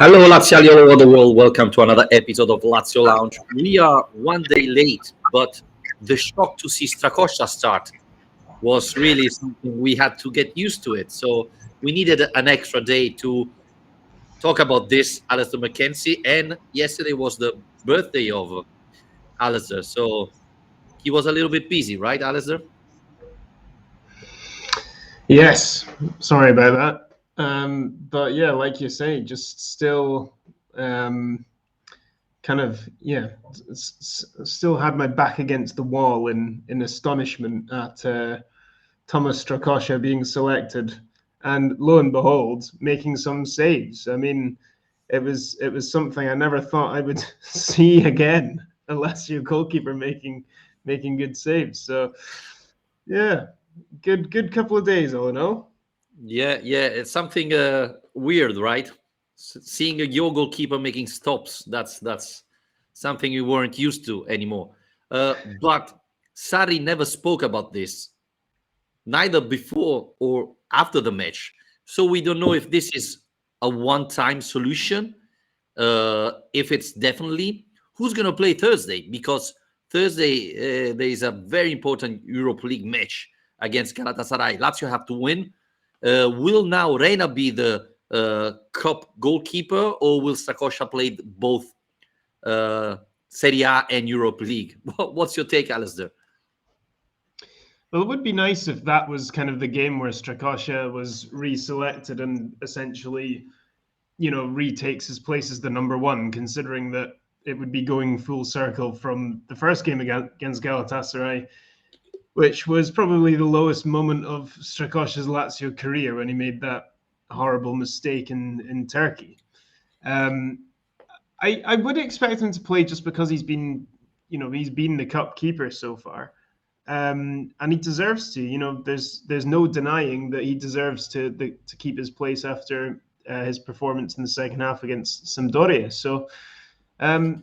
Hello, Laziali all over the world. Welcome to another episode of Lazio Lounge. We are one day late, but the shock to see Strakosha start was really something we had to get used to it. So we needed an extra day to talk about this, Alistair McKenzie. And yesterday was the birthday of Alistair. So he was a little bit busy, right, Alistair? Yes, sorry about that. But yeah, like you say, just still still had my back against the wall in astonishment at Thomas Strakosha being selected, and lo and behold, making some saves. I mean, it was something I never thought I would see again, unless your goalkeeper making good saves. So yeah, good couple of days, all in all. Yeah. It's something weird, right? Seeing a your goalkeeper making stops. That's something we weren't used to anymore. But Sarri never spoke about this, neither before or after the match. So we don't know if this is a one-time solution. If it's definitely who's going to play Thursday, because Thursday there is a very important Europa League match against Galatasaray. Lazio have to win. Will now Reina be the cup goalkeeper, or will Strakosha play both Serie A and Europa League? What's your take, Alistair? Well, it would be nice if that was kind of the game where Strakosha was reselected and essentially, retakes his place as the number one, considering that it would be going full circle from the first game against Galatasaray, which was probably the lowest moment of Strakosha's Lazio career when he made that horrible mistake in Turkey. Um, I would expect him to play just because he's been the cup keeper so far. And he deserves to. There's no denying that he deserves to keep his place after his performance in the second half against Sampdoria. So um,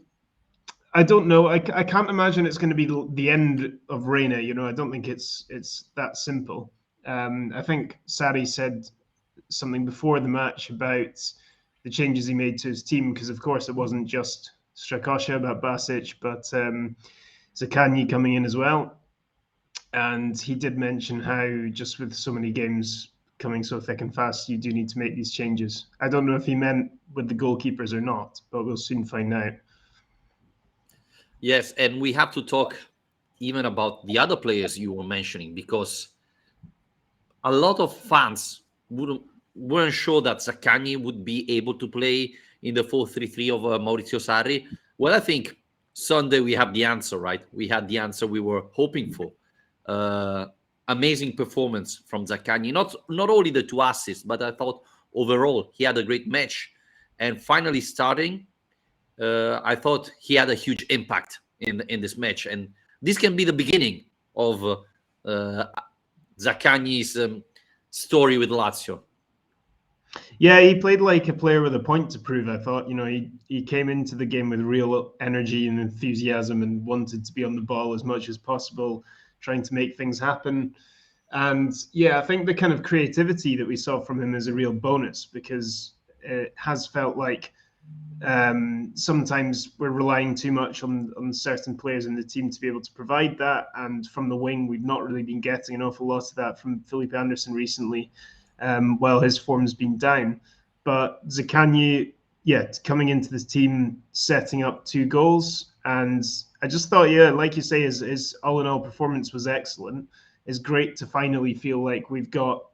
I don't know. I can't imagine it's going to be the end of Reina. I don't think it's that simple. I think Sarri said something before the match about the changes he made to his team, because of course it wasn't just Strakosha, about Basic, but Zaccagni coming in as well. And he did mention how just with so many games coming so thick and fast, you do need to make these changes. I don't know if he meant with the goalkeepers or not, but we'll soon find out. Yes, and we have to talk even about the other players you were mentioning, because a lot of fans weren't sure that Zaccagni would be able to play in the 4-3-3 of Maurizio Sarri. Well, I think Sunday we have the answer, right? We had the answer we were hoping for. Amazing performance from Zaccagni. Not only the two assists, but I thought overall he had a great match. And finally starting, I thought he had a huge impact in this match. And this can be the beginning of Zaccagni's story with Lazio. Yeah, he played like a player with a point to prove. I thought, he came into the game with real energy and enthusiasm and wanted to be on the ball as much as possible, trying to make things happen. And yeah, I think the kind of creativity that we saw from him is a real bonus, because it has felt like sometimes we're relying too much on certain players in the team to be able to provide that. And from the wing, we've not really been getting an awful lot of that from Felipe Anderson recently, while his form's been down. But Zaccagni, yeah, coming into this team, setting up 2 goals. And I just thought, yeah, like you say, his all-in-all performance was excellent. It's great to finally feel like we've got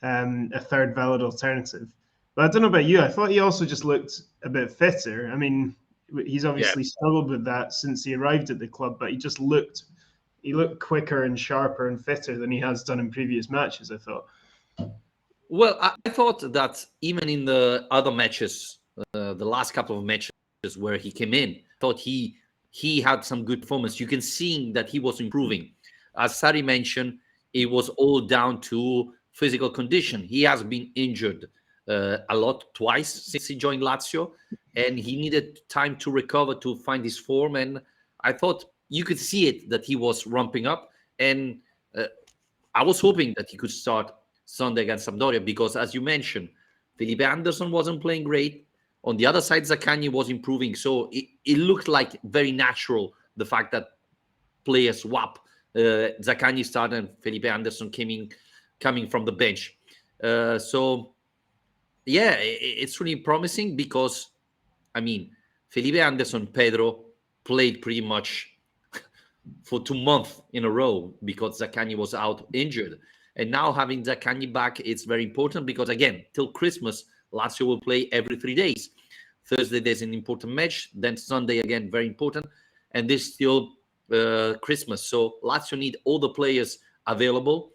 a third valid alternative. But I don't know about you. I thought he also just looked a bit fitter. I mean, he's obviously struggled with that since he arrived at the club, but he looked quicker and sharper and fitter than he has done in previous matches, I thought. Well, I thought that even in the other matches, the last couple of matches where he came in, I thought he had some good performance. You can see that he was improving. As Sarri mentioned, it was all down to physical condition. He has been injured a lot, twice since he joined Lazio, and he needed time to recover to find his form. And I thought you could see it, that he was ramping up. And I was hoping that he could start Sunday against Sampdoria, because, as you mentioned, Felipe Anderson wasn't playing great. On the other side, Zaccagni was improving. So it looked like very natural, the fact that players swap. Zaccagni started and Felipe Anderson coming from the bench. So, yeah, it's really promising because, I mean, Felipe Anderson, Pedro played pretty much for 2 months in a row because Zaccagni was out injured. And now having Zaccagni back, it's very important because, again, till Christmas, Lazio will play every 3 days. Thursday, there's an important match. Then Sunday, again, very important. And this still Christmas. So Lazio need all the players available.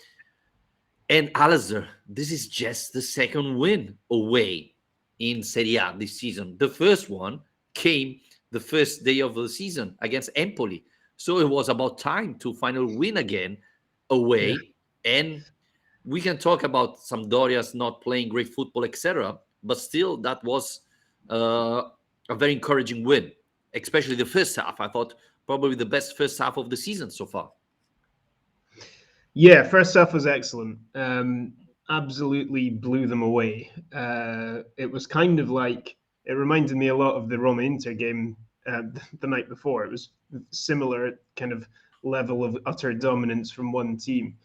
And Alistair, this is just the second win away in Serie A this season. The first one came the first day of the season against Empoli. So it was about time to finally win again away. Yeah. And we can talk about Sampdoria's not playing great football, etc. But still, that was a very encouraging win, especially the first half. I thought probably the best first half of the season so far. Yeah, first half was excellent. Absolutely blew them away. It was kind of like, it reminded me a lot of the Roma Inter game the night before. It was similar kind of level of utter dominance from one team.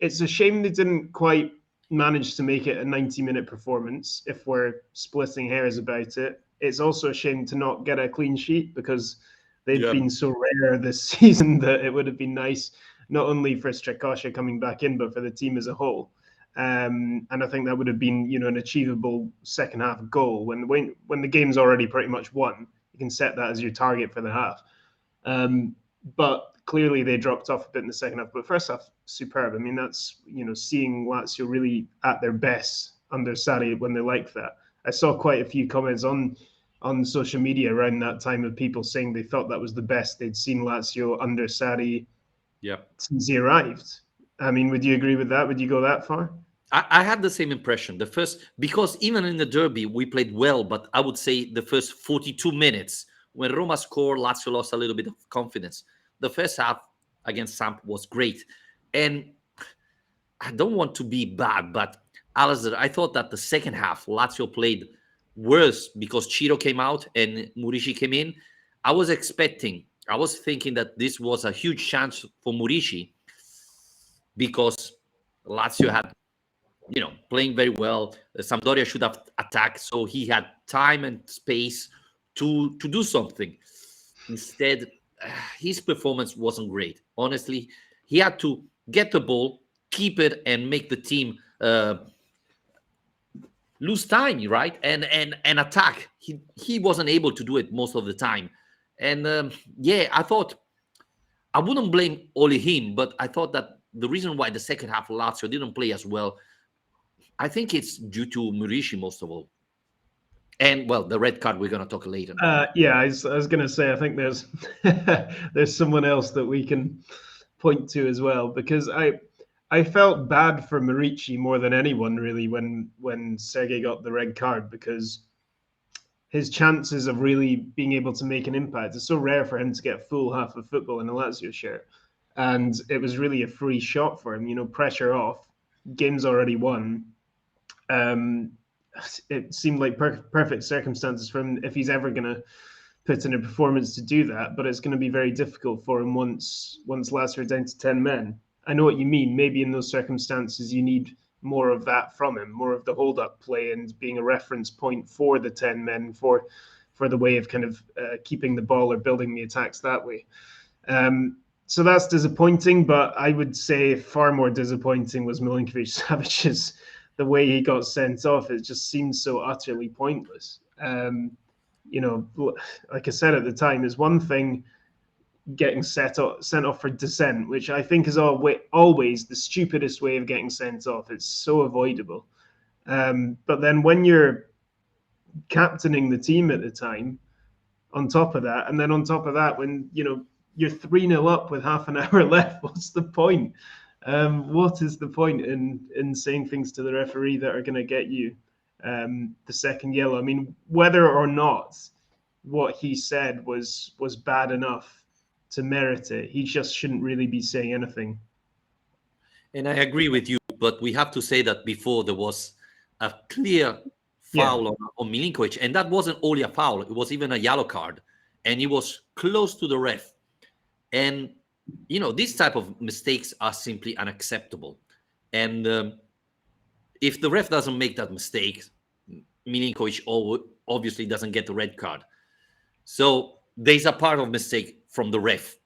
It's a shame they didn't quite manage to make it a 90-minute performance if we're splitting hairs about it. It's also a shame to not get a clean sheet because they've been so rare this season that it would have been nice not only for Strakosha coming back in, but for the team as a whole. And I think that would have been, an achievable second half goal. When the game's already pretty much won, you can set that as your target for the half. But clearly they dropped off a bit in the second half. But first half, superb. I mean, that's, seeing Lazio really at their best under Sarri when they're like that. I saw quite a few comments on social media around that time of people saying they thought that was the best they'd seen Lazio under Sarri since he arrived. I mean, would you agree with that? Would you go that far? I had the same impression. Because even in the derby, we played well, but I would say the first 42 minutes, when Roma scored, Lazio lost a little bit of confidence. The first half against Samp was great. And I don't want to be bad, but Alistair, I thought that the second half, Lazio played worse because Ciro came out and Murici came in. I was thinking that this was a huge chance for Murici because Lazio had, playing very well. Sampdoria should have attacked, so he had time and space to do something. Instead, his performance wasn't great. Honestly, he had to get the ball, keep it, and make the team lose time, right? And attack. He wasn't able to do it most of the time. And I thought I wouldn't blame only him, but I thought that the reason why the second half of Lazio didn't play as well, I think it's due to Murici most of all. And, well, the red card we're going to talk later. I was going to say, I think there's there's someone else that we can point to as well, because I felt bad for Murici more than anyone, really, when Sergei got the red card, because his chances of really being able to make an impact, it's so rare for him to get full half of football in a Lazio shirt. And it was really a free shot for him, pressure off, game's already won. It seemed like perfect circumstances for him if he's ever going to put in a performance to do that, but it's going to be very difficult for him once Lazio are down to 10 men. I know what you mean. Maybe in those circumstances, you need more of that from him, more of the hold-up play and being a reference point for the 10 men for the way of kind of keeping the ball or building the attacks that way. So that's disappointing, but I would say far more disappointing was Milinkovic-Savic's the way he got sent off. It just seems so utterly pointless. Like I said at the time, is one thing getting sent off for dissent, which I think is always the stupidest way of getting sent off. It's so avoidable. But then when you're captaining the team at the time, on top of that, and then on top of that, when you're 3-0 up with half an hour left, what's the point? What is the point in saying things to the referee that are going to get you the second yellow? I mean, whether or not what he said was bad enough to merit it, he just shouldn't really be saying anything. And I agree with you, but we have to say that before there was a clear foul on Milinkovic, and that wasn't only a foul; it was even a yellow card, and he was close to the ref. And these type of mistakes are simply unacceptable. And if the ref doesn't make that mistake, Milinkovic obviously doesn't get the red card. So there's a part of mistake from the ref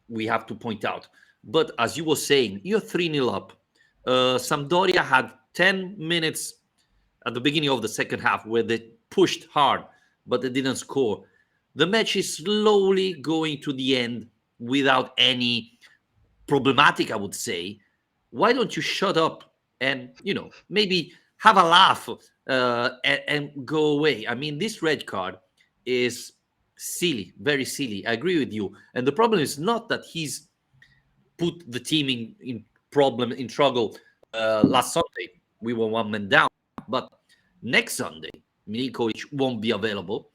we have to point out. But as you were saying, you're 3-0 up. Sampdoria had 10 minutes at the beginning of the second half where they pushed hard, but they didn't score. The match is slowly going to the end without any problematic, I would say. Why don't you shut up and, maybe have a laugh and go away? I mean, this red card is silly, very silly. I agree with you. And the problem is not that he's put the team in trouble last Sunday. We were one man down. But next Sunday, Milinkovic won't be available.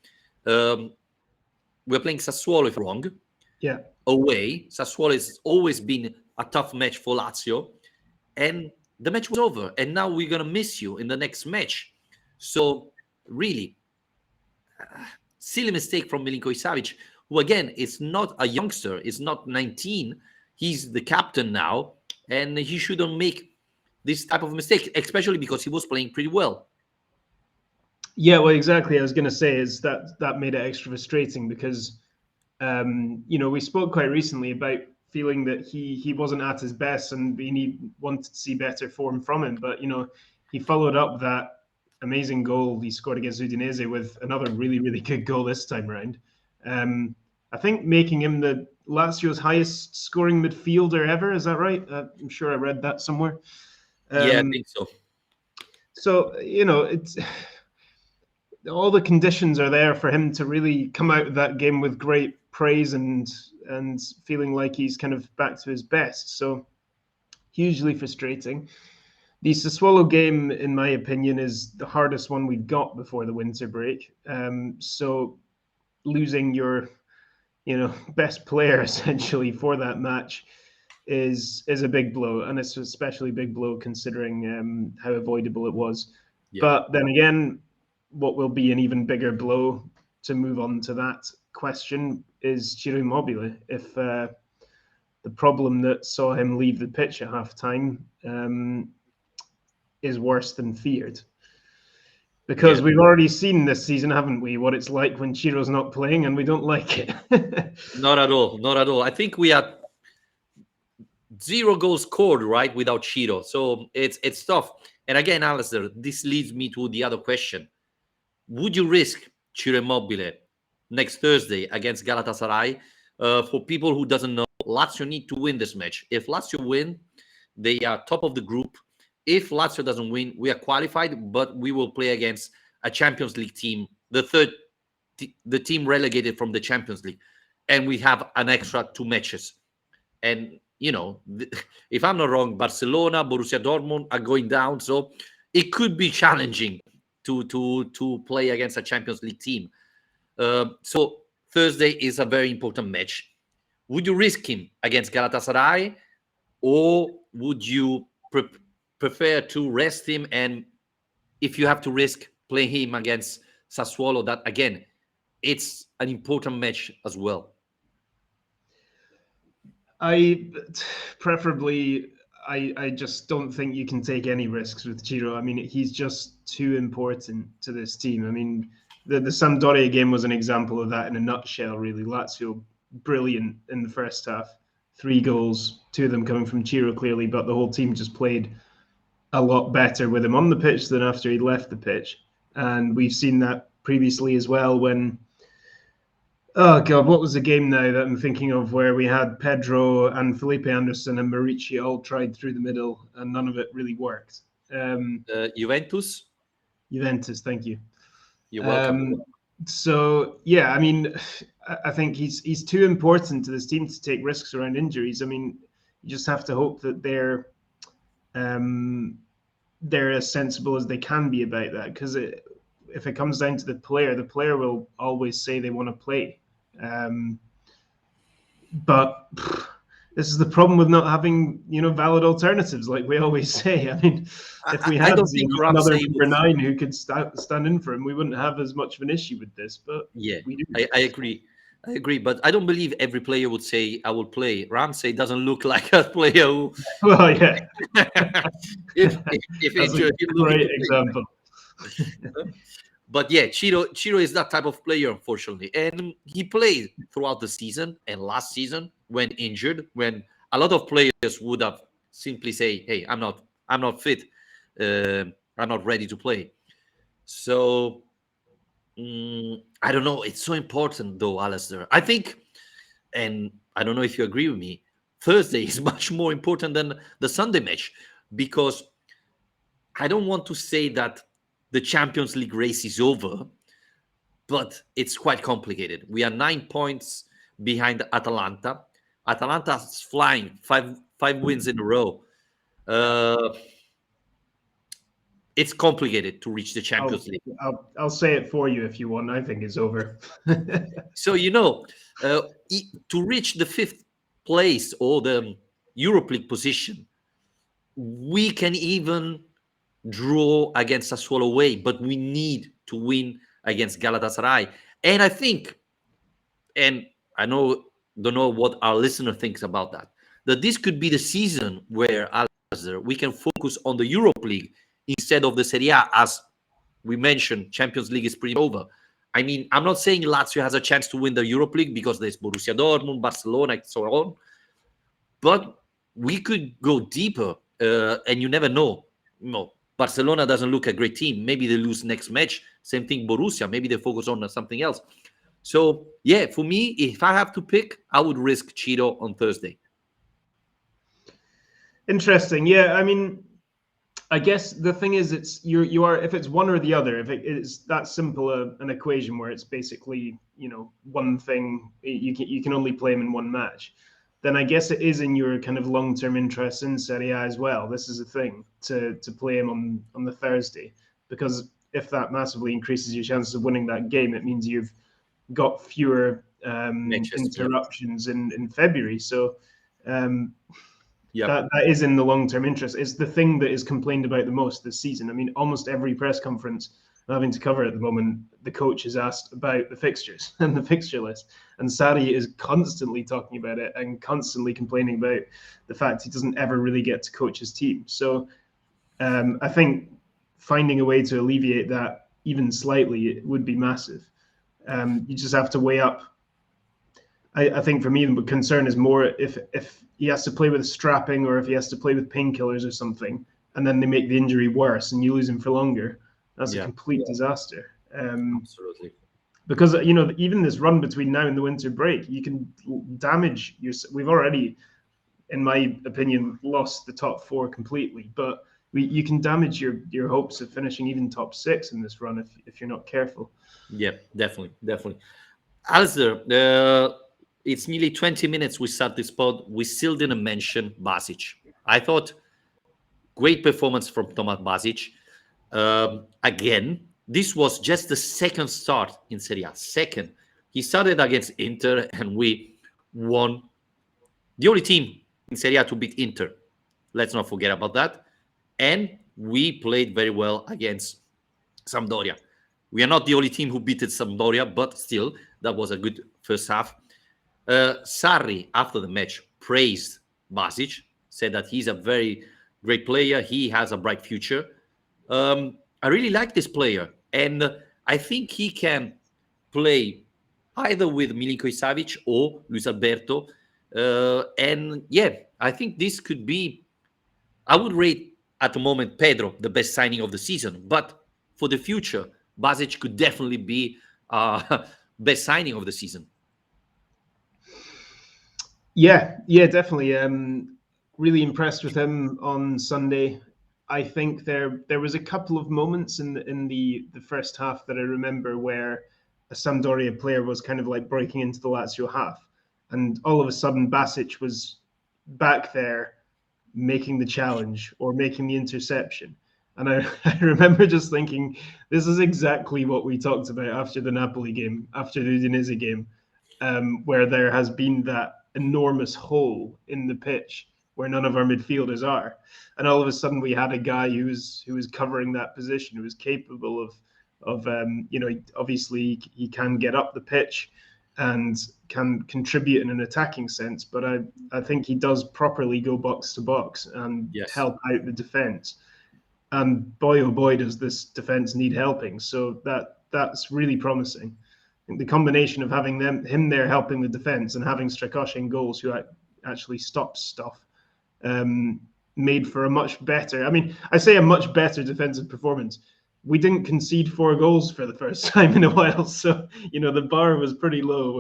We're playing Sassuolo, if wrong. Yeah. Away. Sassuolo has always been a tough match for Lazio. And the match was over. And now we're going to miss you in the next match. So, really, silly mistake from Milinkovic-Savic, who, again, is not a youngster. Is not 19. He's the captain now. And he shouldn't make this type of mistake, especially because he was playing pretty well. Yeah, well, exactly. I was going to say is that made it extra frustrating because, we spoke quite recently about feeling that he wasn't at his best and we wanted to see better form from him. But, he followed up that amazing goal he scored against Udinese with another really, really good goal this time around. I think making him the Lazio's highest scoring midfielder ever. Is that right? I'm sure I read that somewhere. Yeah, I think so. So, it's all the conditions are there for him to really come out of that game with great praise and feeling like he's kind of back to his best. So hugely frustrating. The Sassuolo game, in my opinion, is the hardest one we've got before the winter break. So losing your, best player essentially for that match is a big blow, and it's especially a big blow considering how avoidable it was. Yeah. But then again, what will be an even bigger blow to move on to that question is Ciro Immobile. If the problem that saw him leave the pitch at halftime is worse than feared. Because we've already seen this season, haven't we, what it's like when Ciro's not playing, and we don't like it. Not at all. Not at all. I think we had 0 goals scored, right, without Ciro. So it's tough. And again, Alistair, this leads me to the other question. Would you risk Ciro Immobile next Thursday against Galatasaray? For people who doesn't know, Lazio need to win this match. If Lazio win, they are top of the group. If Lazio doesn't win, we are qualified, but we will play against a Champions League team, the team relegated from the Champions League. And we have an extra 2 matches. And, if I'm not wrong, Barcelona, Borussia Dortmund are going down. So it could be challenging to play against a Champions League team. So Thursday is a very important match. Would you risk him against Galatasaray, or would you prefer to rest him? And if you have to risk, play him against Sassuolo, that again, it's an important match as well. I just don't think you can take any risks with Ciro. I mean, he's just too important to this team. I mean, the Sampdoria game was an example of that in a nutshell, really. Lazio, brilliant in the first half. 3 goals, 2 of them coming from Ciro, clearly, but the whole team just played a lot better with him on the pitch than after he'd left the pitch. And we've seen that previously as well when... Oh, God, what was the game now that I'm thinking of where we had Pedro and Felipe Anderson and Marici all tried through the middle and none of it really worked? Juventus? Juventus, thank you. You're welcome. So, yeah, I mean, I think he's too important to this team to take risks around injuries. I mean, you just have to hope that they're as sensible as they can be about that, because if it comes down to the player will always say they want to play. But this is the problem with not having, valid alternatives, like we always say. I mean, if we I had, don't think another Ramsey number would. nine who could stand in for him, we wouldn't have as much of an issue with this, but Yeah, we do. I agree. I agree, but I don't believe every player would say I will play. Ramsey doesn't look like a player who, Well, yeah, if that's a injured, he's looking great to play. example. But yeah, Ciro is that type of player, unfortunately, and he played throughout the season and last season when injured. When a lot of players would have simply say, "Hey, I'm not fit. I'm not ready to play." So I don't know. It's so important, though, Alistair. I think, and I don't know if you agree with me. Thursday is much more important than the Sunday match because I don't want to say that the Champions League race is over, but it's quite complicated. We are 9 points behind Atalanta. Atalanta's flying, five wins in a row. Uh, it's complicated to reach the I'll, Champions League. I'll say it for you if you want. I think it's over. So to reach the fifth place or the Europe League position, we can even draw against Sassuolo away, but we need to win against Galatasaray. And I think, and I don't know what our listener thinks about that this could be the season where we can focus on the Europe League instead of the Serie A. As we mentioned, Champions League is pretty over. I mean, I'm not saying Lazio has a chance to win the Europe League because there's Borussia Dortmund, Barcelona, and so on. But we could go deeper, and you never know. No, Barcelona doesn't look a great team. Maybe they lose next match. Same thing, Borussia. Maybe they focus on something else. So, yeah, for me, if I have to pick, I would risk Ciro on Thursday. Interesting. Yeah, I mean, I guess the thing is, you are if it's one or the other, if it's that simple an equation where it's basically one thing, you can only play him in one match, then I guess it is in your kind of long-term interest in Serie A as well. This is a thing to play him on the Thursday, because if that massively increases your chances of winning that game, it means you've got fewer interruptions in February. So that is in the long-term interest. It's the thing that is complained about the most this season. I mean, almost every press conference I'm having to cover at the moment, the coach is asked about the fixtures and the fixture list. And Sarri is constantly talking about it and constantly complaining about the fact he doesn't ever really get to coach his team. So I think finding a way to alleviate that even slightly, it would be massive. You just have to weigh up. I think for me, the concern is more if he has to play with strapping or if he has to play with painkillers or something, and then they make the injury worse and you lose him for longer. That's a complete disaster. Absolutely. Because even this run between now and the winter break, you can damage your. We've already, in my opinion, lost the top four completely, but you can damage your hopes of finishing even top six in this run if you're not careful. Yeah, definitely. Alistair, it's nearly 20 minutes we start this pod. We still didn't mention Basic. I thought great performance from Tomas Basic. Again, this was just the second start in Serie A. Second, he started against Inter and we won. The only team in Serie A to beat Inter. Let's not forget about that. And we played very well against Sampdoria. We are not the only team who beat Sampdoria, but still, that was a good first half. Sarri, after the match, praised Basic, said that he's a very great player. He has a bright future. I really like this player, and I think he can play either with Milinkovic Savic or Luis Alberto. And yeah, I think this could be. I would rate at the moment Pedro the best signing of the season, but for the future, Basic could definitely be best signing of the season. Yeah, definitely. Really impressed with him on Sunday. I think there was a couple of moments in the first half that I remember where a Sampdoria player was kind of like breaking into the Lazio half, and all of a sudden Basic was back there making the challenge or making the interception. And I remember just thinking, this is exactly what we talked about after the Napoli game, after the Udinese game, where there has been that enormous hole in the pitch where none of our midfielders are. And all of a sudden, we had a guy who was covering that position, who was capable of obviously he can get up the pitch and can contribute in an attacking sense, but I think he does properly go box to box and Yes. help out the defense. And boy, oh boy, does this defense need helping. So that's really promising. I think the combination of having him there helping the defense and having Strakosha in goals who actually stops stuff made for a much better. I mean, I say a much better defensive performance. We didn't concede 4 goals for the first time in a while, so the bar was pretty low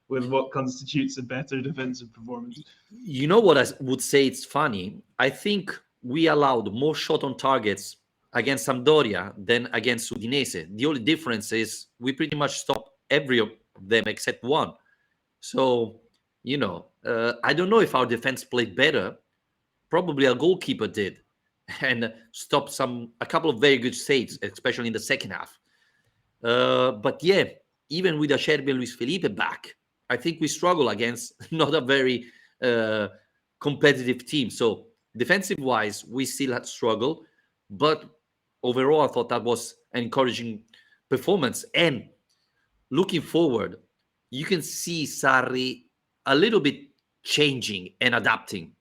with what constitutes a better defensive performance. You know what I would say? It's funny. I think we allowed more shot on targets against Sampdoria than against Udinese. The only difference is we pretty much stopped every of them except one. So, I don't know if our defense played better. Probably our goalkeeper did and stopped a couple of very good saves, especially in the second half. But yeah, even with Acerbi and Luis Felipe back, I think we struggle against not a very competitive team. So defensive-wise, we still had struggle. But overall, I thought that was an encouraging performance. And looking forward, you can see Sarri a little bit changing and adapting.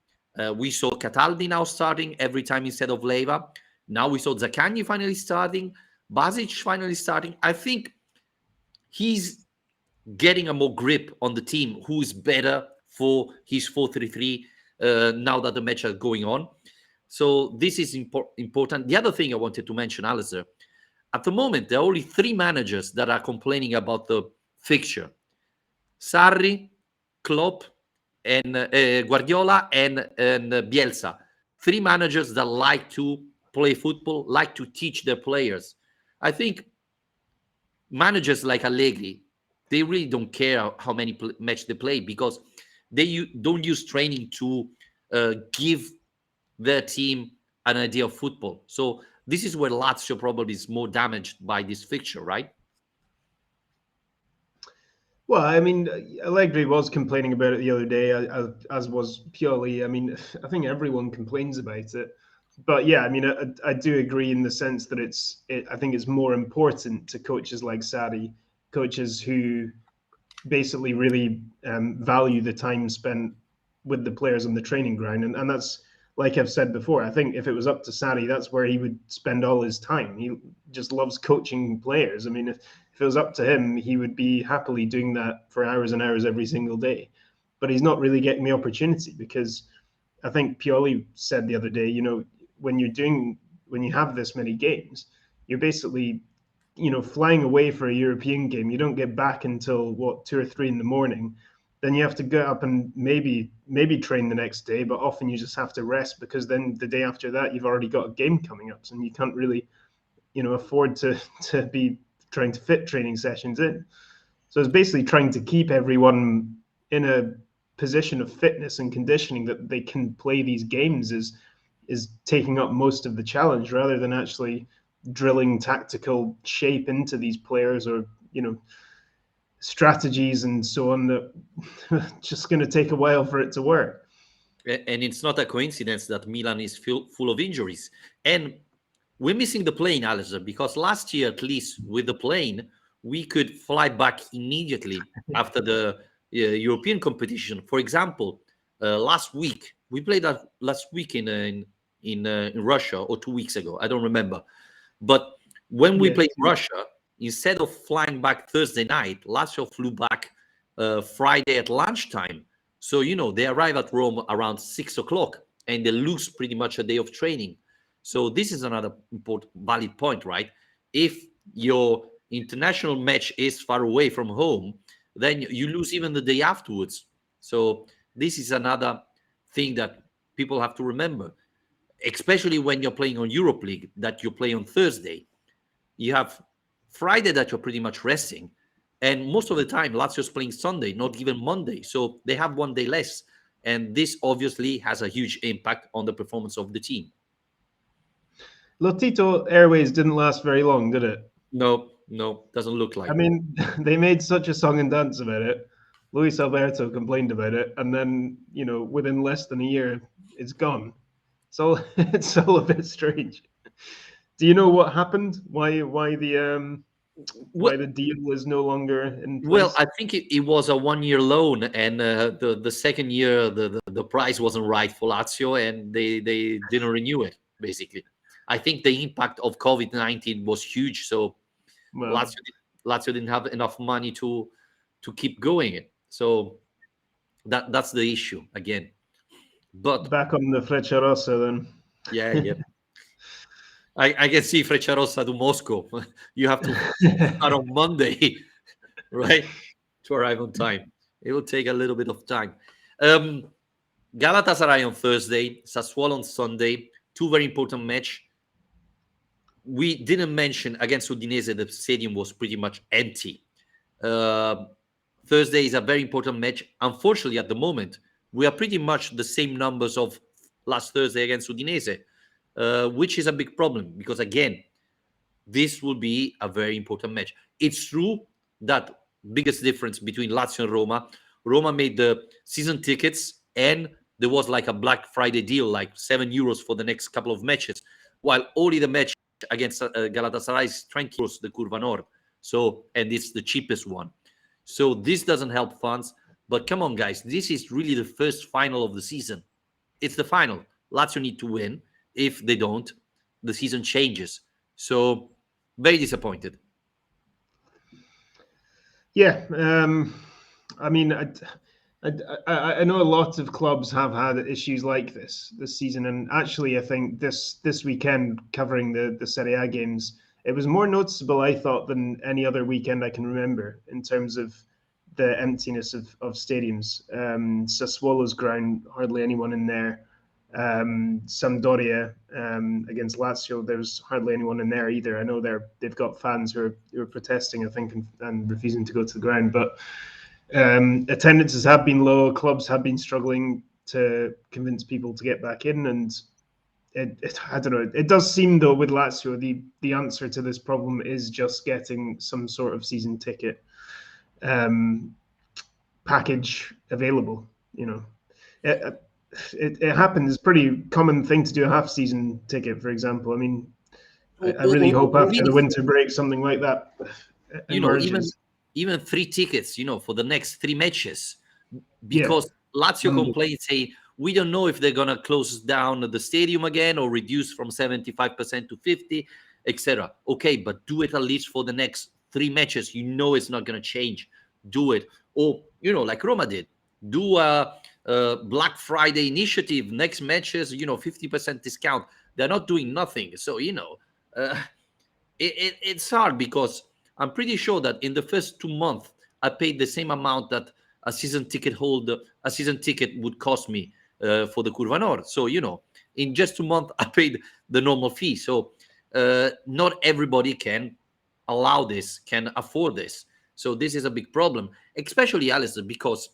We saw Cataldi now starting every time instead of Leva. Now we saw Zaccagni finally starting, Basic finally starting. I think he's getting a more grip on the team, who is better for his 4-3-3 now that the match is going on. So this is important. The other thing I wanted to mention, Alistair, at the moment, there are only 3 managers that are complaining about the fixture. Sarri, Klopp, and Guardiola and Bielsa. 3 managers that like to play football, like to teach their players. I think managers like Allegri, they really don't care how many match they play because they don't use training to give their team an idea of football. So this is where Lazio probably is more damaged by this fixture, right? Well, I mean, Allegri was complaining about it the other day, as was Pioli. I mean, I think everyone complains about it. But yeah, I mean, I do agree in the sense that I think it's more important to coaches like Sarri, coaches who basically really value the time spent with the players on the training ground. And that's, like I've said before, I think if it was up to Sarri, that's where he would spend all his time. He just loves coaching players. I mean, if it was up to him, he would be happily doing that for hours and hours every single day. But he's not really getting the opportunity because I think Pioli said the other day, when you have this many games, you're basically, flying away for a European game. You don't get back until 2 or 3 in the morning. Then you have to get up and maybe train the next day, but often you just have to rest because then the day after that you've already got a game coming up, and you can't really, afford to be trying to fit training sessions in. So it's basically trying to keep everyone in a position of fitness and conditioning that they can play these games is taking up most of the challenge rather than actually drilling tactical shape into these players or strategies and so on that just going to take a while for it to work. And it's not a coincidence that Milan is full of injuries. And we're missing the plane, Alistair, because last year, at least with the plane, we could fly back immediately after the European competition. For example, last week, we played that last week in Russia, or 2 weeks ago. I don't remember. But when we played Russia, instead of flying back Thursday night, Lazio flew back Friday at lunchtime. So, they arrive at Rome around 6 o'clock and they lose pretty much a day of training. So this is another important, valid point, right? If your international match is far away from home, then you lose even the day afterwards. So this is another thing that people have to remember, especially when you're playing on Europe League, that you play on Thursday. You have Friday that you're pretty much resting. And most of the time, Lazio's playing Sunday, not even Monday. So they have 1 day less. And this obviously has a huge impact on the performance of the team. Lotito Airways didn't last very long, did it? No, doesn't look like. I mean, they made such a song and dance about it. Luis Alberto complained about it, and then within less than a year, it's gone. So it's all a bit strange. Do you know what happened? Why Well, the deal is no longer in well, place? I think it was a 1 year loan, and the second year the price wasn't right for Lazio, and they didn't renew it. Basically, I think the impact of COVID-19 was huge, so Well, Lazio Lazio didn't have enough money to keep going it. So that's the issue again. But back on the Frecciarossa then. yeah, yeah, I can see Frecciarossa to Moscow. You have to start on Monday, right, to arrive on time. It will take a little bit of time. Um, Galatasaray on Thursday, Sassuolo on Sunday. Two very important match. We didn't mention against Udinese the stadium was pretty much empty. Uh, Thursday is a very important match. Unfortunately, at the moment, we are pretty much the same numbers of last Thursday against Udinese, which is a big problem because, again, this will be a very important match. It's true that biggest difference between Lazio and Roma, Roma made the season tickets and there was like a Black Friday deal, like €7 for the next couple of matches, while only the match against Galatasaray is €20, the Curva Nord. So, and it's the cheapest one. So this doesn't help fans. But come on, guys, this is really the first final of the season. It's the final. Lazio need to win. If they don't, the season changes. So very disappointed. Yeah, I mean, I, I know a lot of clubs have had issues like this season, and actually, I think this weekend covering the Serie A games, it was more noticeable, I thought, than any other weekend I can remember in terms of the emptiness of stadiums. Sassuolo's ground, hardly anyone in there. Sampdoria against Lazio, there's hardly anyone in there either. I know they've got fans who are protesting, I think, and refusing to go to the ground, but attendances have been low. Clubs have been struggling to convince people to get back in, and I don't know. It does seem though with Lazio, the answer to this problem is just getting some sort of season ticket package available. It, it happens. It's a pretty common thing to do a half season ticket, for example. I mean, I really hope Or after the even, winter break something like that even emerges. even three tickets, for the next three matches, Yeah, because Lazio complaints say we don't know if they're gonna close down the stadium again or reduce from 75% to 50, etc. Okay, but do it at least for the next three matches. It's not gonna change. Do it, or like Roma did. Do a Black Friday initiative. Next matches, 50% discount. They're not doing nothing, so Uh, it's hard because I'm pretty sure that in the first 2 months I paid the same amount that a season ticket would cost me for the Curva Nord. So in just 2 months I paid the normal fee. So not everybody can allow this, can afford this. So this is a big problem, especially Alistair, because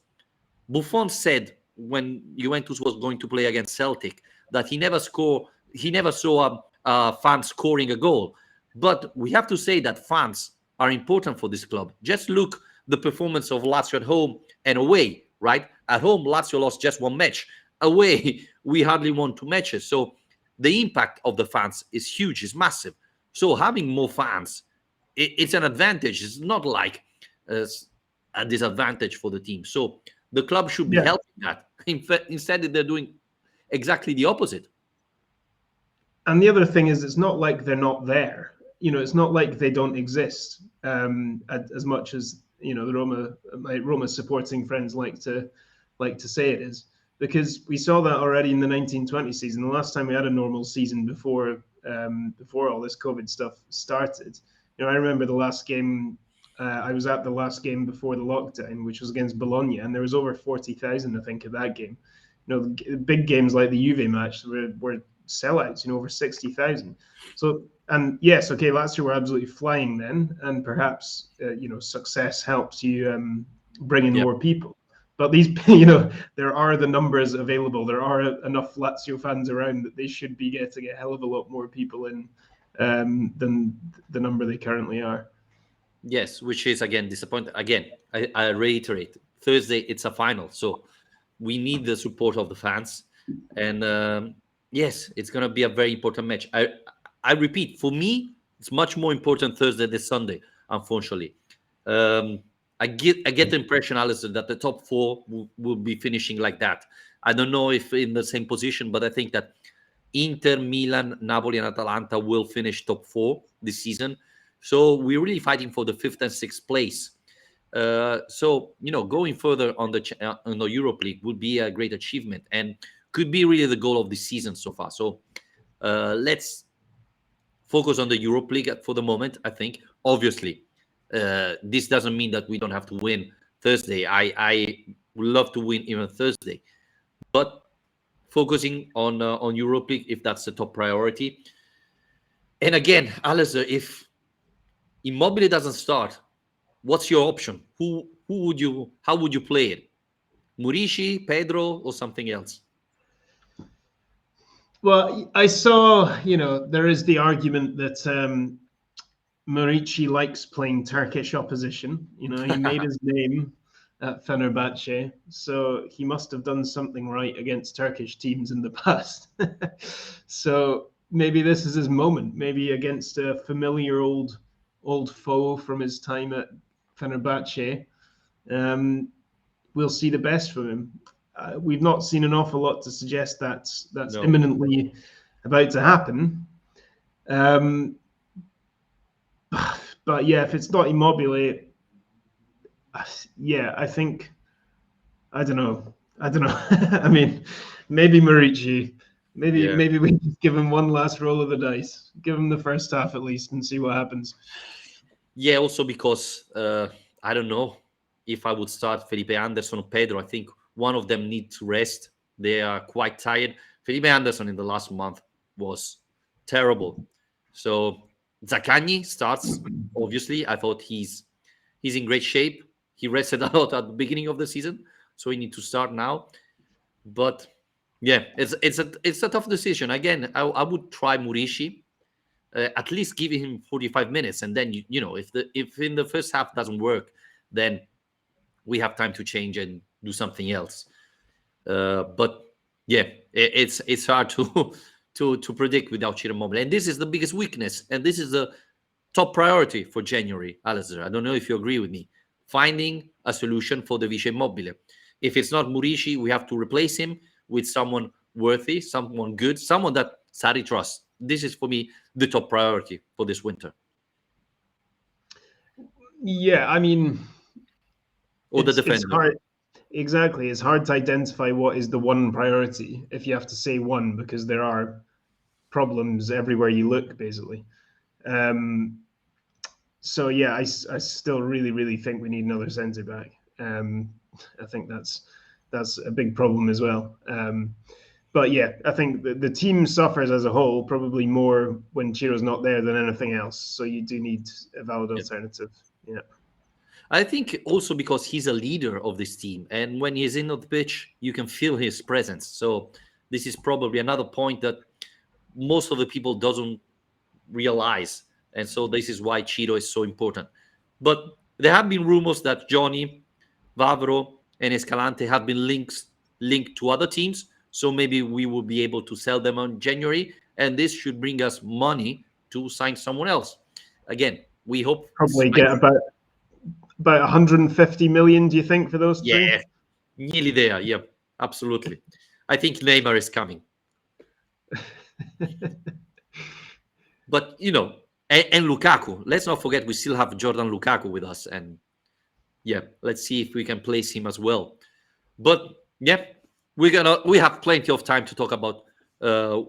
Buffon said when Juventus was going to play against Celtic that he never saw a fan scoring a goal. But we have to say that fans are important for this club. Just look the performance of Lazio at home and away, right? At home, Lazio lost just one match. Away, we hardly won two matches. So the impact of the fans is huge, is massive. So having more fans, it's an advantage. It's not like uh, a disadvantage for the team. So the club should be yeah. helping that. In fact, instead, they're doing exactly the opposite. And the other thing is, it's not like they're not there. It's not like they don't exist. As much as the my Roma supporting friends like to say it is, because we saw that already in the 1920 season. The last time we had a normal season before all this COVID stuff started. I remember the last game. I was at the last game before the lockdown, which was against Bologna, and there was over 40,000, I think, at that game. Big games like the Juve match were sellouts, over 60,000. So, and yes, okay, Lazio were absolutely flying then, and perhaps success helps you bring in Yeah. more people. But these, there are the numbers available. There are enough Lazio fans around that they should be getting a hell of a lot more people in than the number they currently are. Yes, which is again disappointing. Again, I reiterate, Thursday it's a final, so we need the support of the fans. And yes, it's gonna be a very important match. I repeat, for me, it's much more important Thursday than Sunday. Unfortunately, um, I get the impression, Alistair, that the top four will be finishing like that. I don't know if in the same position, but I think that Inter, Milan, Napoli, and Atalanta will finish top four this season. So we're really fighting for the fifth and sixth place. So going further on the Europe League would be a great achievement and could be really the goal of the season so far. So let's focus on the Europe League for the moment. I think obviously this doesn't mean that we don't have to win Thursday. I would love to win even Thursday, but focusing on Europe League if that's the top priority. And again, Alistair, if Immobile doesn't start, what's your option? Who would you? How would you play it? Murishi, Pedro, or something else? Well, I saw, there is the argument that Murici likes playing Turkish opposition. He made his name at Fenerbahce, so he must have done something right against Turkish teams in the past. So maybe this is his moment. Maybe against a familiar old foe from his time at Fenerbahce, we'll see the best from him. We've not seen an awful lot to suggest that's No. imminently about to happen. But yeah, if it's not Immobile, yeah, I think I don't know. I mean, maybe Marici. Maybe we just give him one last roll of the dice. Give him the first half at least and see what happens. Yeah, also because I don't know if I would start Felipe Anderson or Pedro. I think one of them needs to rest. They are quite tired. Felipe Anderson in the last month was terrible. So Zaccagni starts. Obviously, I thought he's in great shape. He rested a lot at the beginning of the season, so he needs to start now. But yeah, it's a tough decision. Again, I would try Murishi. At least give him 45 minutes, and then if in the first half doesn't work, then we have time to change and do something else. But yeah, it's hard to to predict without Ciro Immobile, and this is the biggest weakness, and this is the top priority for January, Alistair. I don't know if you agree with me. Finding a solution for the Vice Immobile. If it's not Murishi, we have to replace him with someone worthy, someone good, someone that Sarri trusts. This is for me the top priority for this winter. Yeah, I mean, Or the it's defender. hard. Exactly, it's hard to identify what is the one priority if you have to say one because there are problems everywhere you look, basically. Um, so yeah, I still really think we need another centre back. I think that's a big problem as well. But yeah, I think the team suffers as a whole probably more when Chiro's not there than anything else. So you do need a valid Yeah. alternative. Yeah. I think also because he's a leader of this team, and when he's in on the pitch, you can feel his presence. So this is probably another point that most of the people doesn't realize, and so this is why Ciro is so important. But there have been rumors that Johnny, Vavro, and Escalante have been linked to other teams. So maybe we will be able to sell them on January, and this should bring us money to sign someone else. Again, we hope. Probably get about 150 million, do you think, for those three? Yeah, nearly there. Yeah, absolutely. I think Neymar is coming. But and Lukaku. Let's not forget we still have Jordan Lukaku with us, and yeah, let's see if we can place him as well. But yeah, we have plenty of time to talk about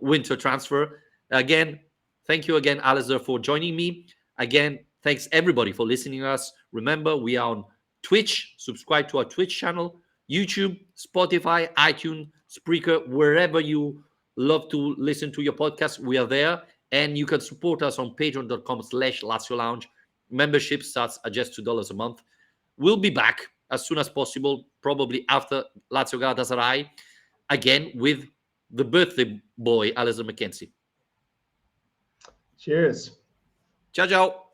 winter transfer. Again, thank you again, Alistair, for joining me. Again, thanks everybody for listening to us. Remember, we are on Twitch. Subscribe to our Twitch channel, YouTube, Spotify, iTunes, Spreaker, wherever you love to listen to your podcast. We are there. And you can support us on patreon.com/Lazio Lounge. Membership starts at just $2 a month. We'll be back as soon as possible, probably after Lazio Galatasaray, again with the birthday boy, Alistair McKenzie. Cheers. Ciao, ciao.